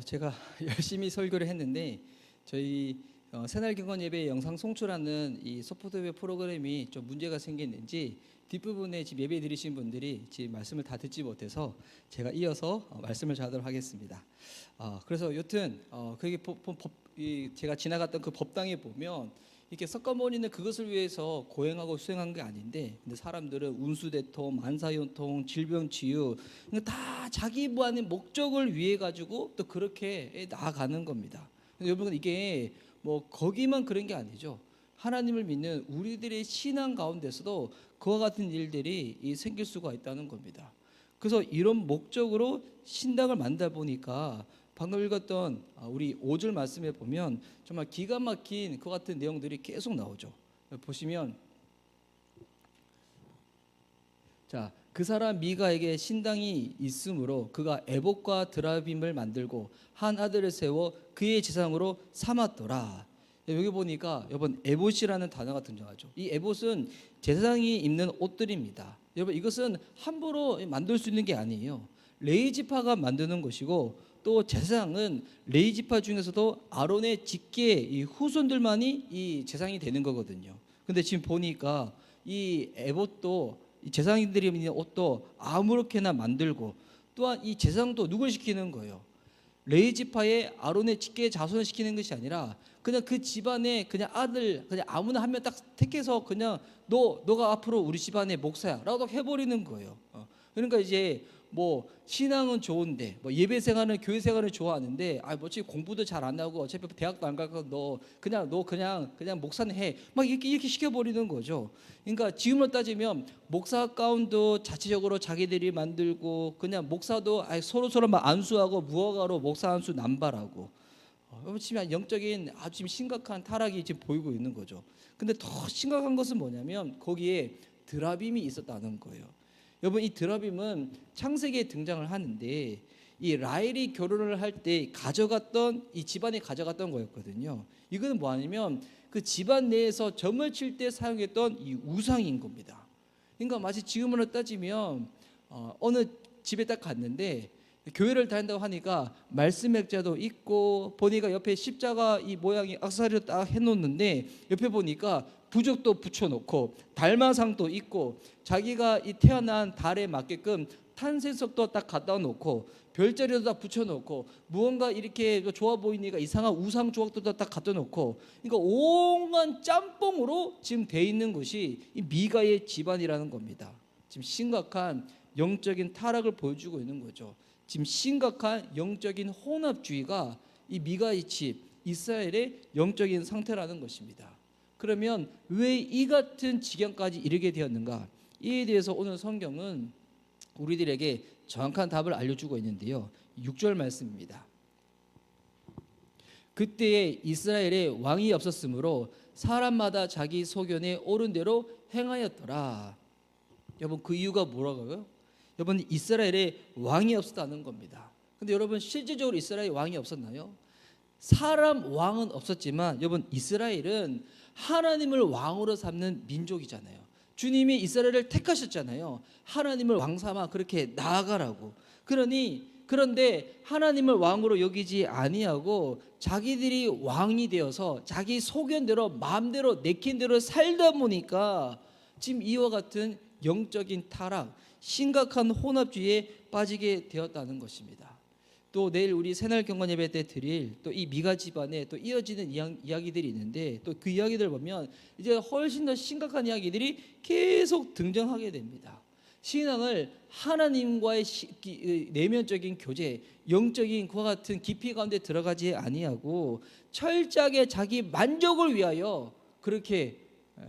제가 열심히 설교를 했는데 저희 새날경건 예배 영상 송출하는 이 소프트웨어 프로그램이 좀 문제가 생겼는지 뒷부분에 지금 예배 드리신 분들이 지금 말씀을 다 듣지 못해서 제가 이어서 말씀을 전하도록 하겠습니다. 그래서 여튼 그게 제가 지나갔던 그 법당에 보면 이렇게 석가모니는 그것을 위해서 고행하고 수행한 게 아닌데, 근데 사람들은 운수대통, 만사형통, 질병치유 다 자기 무한의 목적을 위해 가지고 또 그렇게 나아가는 겁니다. 여러분, 이게 뭐 거기만 그런 게 아니죠. 하나님을 믿는 우리들의 신앙 가운데서도 그와 같은 일들이 생길 수가 있다는 겁니다. 그래서 이런 목적으로 신당을 만들다 보니까 방금 읽었던 우리 5절 말씀에 보면 정말 기가 막힌 그 같은 내용들이 계속 나오죠. 보시면, 자, 그 사람 미가에게 신당이 있으므로 그가 에봇과 드라빔을 만들고 한 아들을 세워 그의 제상으로 삼았더라. 여기 보니까 여러분, 에봇이라는 단어가 등장하죠. 이 에봇은 제사장이 입는 옷들입니다. 여러분, 이것은 함부로 만들 수 있는 게 아니에요. 레위지파가 만드는 것이고, 또 제사장은 레위지파 중에서도 아론의 직계 이 후손들만이 이 제사장이 되는 거거든요. 근데 지금 보니까 이 에봇도 제사장들이 입는 옷도 아무렇게나 만들고, 또한 이 제사장도 누굴 시키는 거예요? 레위지파의 아론의 직계 자손을 시키는 것이 아니라 그냥 그 집안의 그냥 아들, 그냥 아무나 한 명 딱 택해서 그냥 너가 앞으로 우리 집안의 목사야라고 해버리는 거예요. 그러니까 이제 뭐 신앙은 좋은데, 뭐 예배 생활은, 교회 생활은 좋아하는데, 뭐 어차피 공부도 잘 안 하고 어차피 대학도 안 가고 너 그냥 목사는 해, 막 이렇게 시켜버리는 거죠. 그러니까 지금으로 따지면 목사 가운도 자체적으로 자기들이 만들고, 그냥 목사도 서로 막 안수하고 무허가로 목사 안수 남발하고, 지금 영적인 아주 지금 심각한 타락이 지금 보이고 있는 거죠. 근데 더 심각한 것은 뭐냐면 거기에 드라빔이 있었다는 거예요. 여러분, 이 드라빔은 창세기에 등장을 하는데 이 라헬이 결혼을 할 때 가져갔던, 이 집안에 가져갔던 거였거든요. 이거는 뭐냐면 그 집안 내에서 점을 칠 때 사용했던 이 우상인 겁니다. 그러니까 마치 지금으로 따지면 어느 집에 딱 갔는데 교회를 다닌다고 하니까 말씀 액자도 있고, 보니까 옆에 십자가 이 모양이 악사리로 딱 해놓는데 옆에 보니까 부적도 붙여놓고 달마상도 있고, 자기가 이 태어난 달에 맞게끔 탄생석도 딱 갖다 놓고 별자리도 다 붙여놓고, 무언가 이렇게 좋아 보이니까 이상한 우상 조각도 딱 갖다 놓고, 그러니까 온갖 짬뽕으로 지금 돼 있는 것이 이 미가의 집안이라는 겁니다. 지금 심각한 영적인 타락을 보여주고 있는 거죠. 지금 심각한 영적인 혼합주의가 이 미가의 집 이스라엘의 영적인 상태라는 것입니다. 그러면 왜 이 같은 지경까지 이르게 되었는가? 이에 대해서 오늘 성경은 우리들에게 정확한 답을 알려주고 있는데요. 6절 말씀입니다. 그때에 이스라엘에 왕이 없었으므로 사람마다 자기 소견에 옳은 대로 행하였더라. 여러분, 그 이유가 뭐라고요? 여러분, 이스라엘에 왕이 없었다는 겁니다. 근데 여러분, 실질적으로 이스라엘에 왕이 없었나요? 사람 왕은 없었지만 여러분, 이스라엘은 하나님을 왕으로 삼는 민족이잖아요. 주님이 이스라엘을 택하셨잖아요. 하나님을 왕 삼아 그렇게 나아가라고. 그런데 하나님을 왕으로 여기지 아니하고 자기들이 왕이 되어서 자기 소견대로 마음대로 내킨 대로 살다 보니까 지금 이와 같은 영적인 타락, 심각한 혼합주의에 빠지게 되었다는 것입니다. 또 내일 우리 새날경건 예배 때 드릴 또 이 미가 집안에 또 이어지는 이야기들이 있는데, 또 그 이야기들 보면 이제 훨씬 더 심각한 이야기들이 계속 등장하게 됩니다. 신앙을 하나님과의 내면적인 교제, 영적인 그와 같은 깊이 가운데 들어가지 아니하고 철저하게 자기 만족을 위하여 그렇게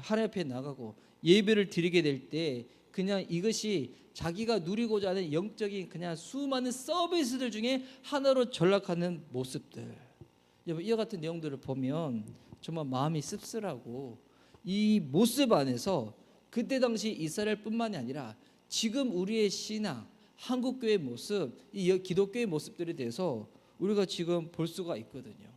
하나님 앞에 나가고 예배를 드리게 될 때 그냥 이것이 자기가 누리고자 하는 영적인 그냥 수많은 서비스들 중에 하나로 전락하는 모습들. 여러분, 이와 같은 내용들을 보면 정말 마음이 씁쓸하고, 이 모습 안에서 그때 당시 이스라엘뿐만이 아니라 지금 우리의 신앙, 한국교회의 모습, 이 기독교의 모습들에 대해서 우리가 지금 볼 수가 있거든요.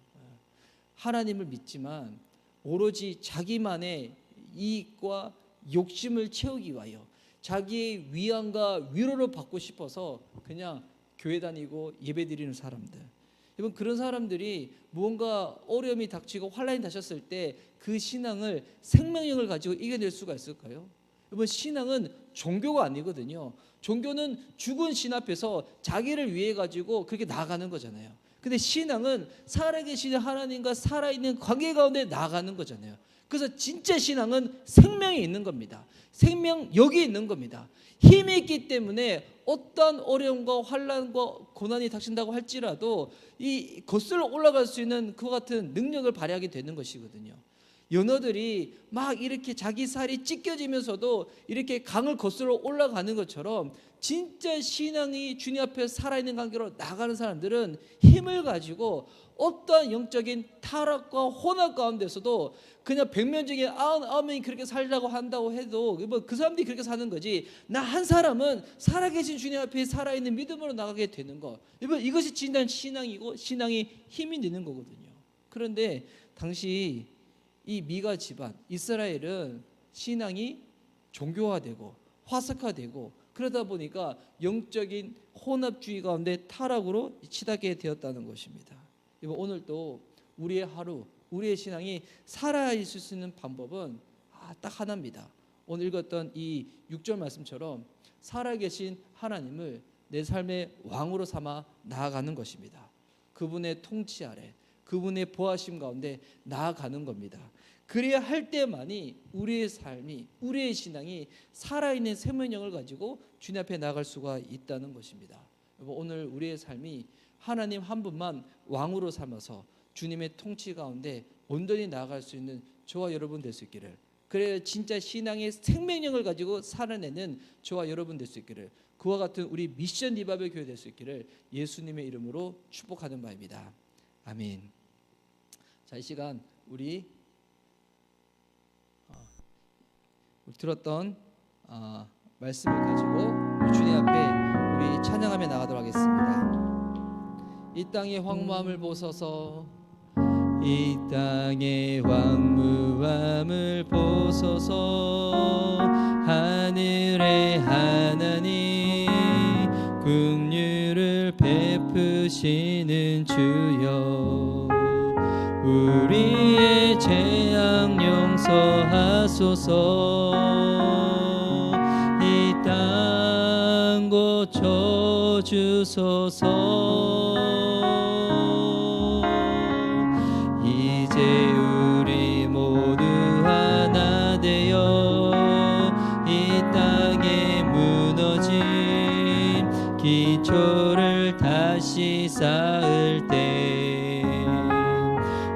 하나님을 믿지만 오로지 자기만의 이익과 욕심을 채우기 위하여 자기의 위안과 위로를 받고 싶어서 그냥 교회 다니고 예배 드리는 사람들. 여러분, 그런 사람들이 무언가 어려움이 닥치고 환란이 닥쳤을 때 그 신앙을 생명력을 가지고 이겨낼 수가 있을까요? 여러분, 신앙은 종교가 아니거든요. 종교는 죽은 신 앞에서 자기를 위해 가지고 그렇게 나아가는 거잖아요. 근데 신앙은 살아계신 하나님과 살아있는 관계 가운데 나아가는 거잖아요. 그래서 진짜 신앙은 생명이 있는 겁니다. 생명력이 있는 겁니다. 힘이 있기 때문에 어떠한 어려움과 환난과 고난이 닥친다고 할지라도 이 거슬러 올라갈 수 있는 그와 같은 능력을 발휘하게 되는 것이거든요. 연어들이 막 이렇게 자기 살이 찢겨지면서도 이렇게 강을 거슬러 올라가는 것처럼 진짜 신앙이 주님 앞에 살아있는 관계로 나가는 사람들은 힘을 가지고 어떠한 영적인 타락과 혼합 가운데서도 그냥 100명 중에 99명이 그렇게 살려고 한다고 해도 그 사람들이 그렇게 사는 거지, 나 한 사람은 살아계신 주님 앞에 살아있는 믿음으로 나가게 되는 거, 이것이 진짜 신앙이고 신앙이 힘이 되는 거거든요. 그런데 당시 이 미가 집안 이스라엘은 신앙이 종교화되고 화석화되고 그러다 보니까 영적인 혼합주의 가운데 타락으로 치닫게 되었다는 것입니다. 오늘도 우리의 하루, 우리의 신앙이 살아있을 수 있는 방법은 딱 하나입니다. 오늘 읽었던 이 6절 말씀처럼 살아계신 하나님을 내 삶의 왕으로 삼아 나아가는 것입니다. 그분의 통치 아래, 그분의 보호하심 가운데 나아가는 겁니다. 그래야 할 때만이 우리의 삶이, 우리의 신앙이 살아있는 생명력을 가지고 주님 앞에 나아갈 수가 있다는 것입니다. 오늘 우리의 삶이 하나님 한 분만 왕으로 삼아서 주님의 통치 가운데 온전히 나아갈 수 있는 저와 여러분 될 수 있기를, 그래야 진짜 신앙의 생명력을 가지고 살아내는 저와 여러분 될 수 있기를, 그와 같은 우리 미션 리바벨 교회 될 수 있기를 예수님의 이름으로 축복하는 바입니다. 아멘. 자, 이 시간 우리 들었던 말씀을 가지고 주님 앞에 우리 찬양하며 나가도록 하겠습니다. 이 땅의 황무함을 보소서, 이 땅의 황무함을 보소서. 하늘의 하나님, 긍휼을 베푸시는 주여, 우리의 재앙 용서하소서. 이 땅 고쳐주소서. 이제 우리 모두 하나 되어 이 땅에 무너진 기초를 다시 쌓을 때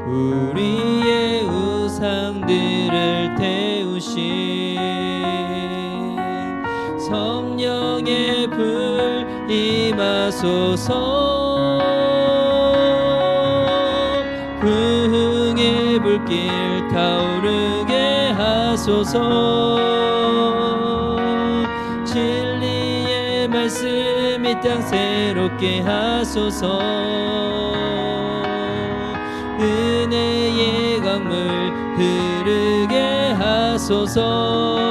우리의 우상들을 태우신 성령의 불 임하소서. 부흥의 불길 타오르게 하소서. 진리의 말씀 이 땅 새롭게 하소서. 은혜의 강물 흐르게 하소서.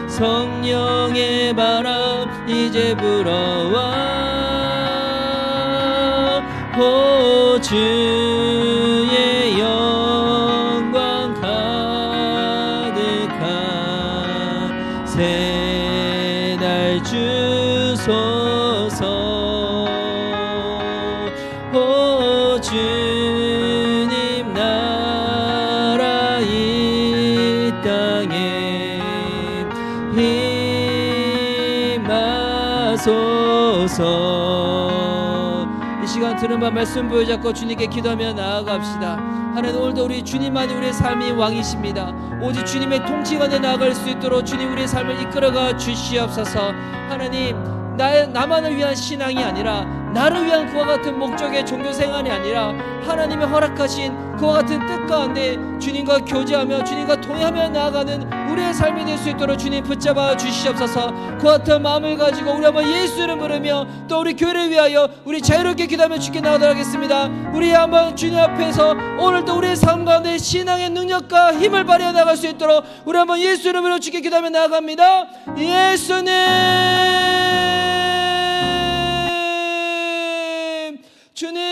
성령의 바람 이제 불어와 오 주의 영광 가득한 새날 주소서. 오 주님 나라 이 땅에 임하소서. 이 시간 들은 바 말씀 보여잡고 주님께 기도하며 나아갑시다. 하나님, 오늘도 우리 주님만이 우리의 삶이 왕이십니다. 오직 주님의 통치가 내 나아갈 수 있도록 주님 우리의 삶을 이끌어가 주시옵소서. 하나님, 나만을 위한 신앙이 아니라 나를 위한 그와 같은 목적의 종교생활이 아니라 하나님의 허락하신 그와 같은 뜻 가운데 주님과 교제하며 주님과 동행하며 나아가는 우리의 삶이 될 수 있도록 주님 붙잡아 주시옵소서. 그와 같은 마음을 가지고 우리 한번 예수 이름 부르며 또 우리 교회를 위하여 우리 자유롭게 기도하며 주께 나가도록 하겠습니다. 우리 한번 주님 앞에서 오늘도 우리의 삶 가운데 신앙의 능력과 힘을 발휘해 나갈 수 있도록 우리 한번 예수 이름으로 주께 기도하며 나아갑니다. 예수님, 주님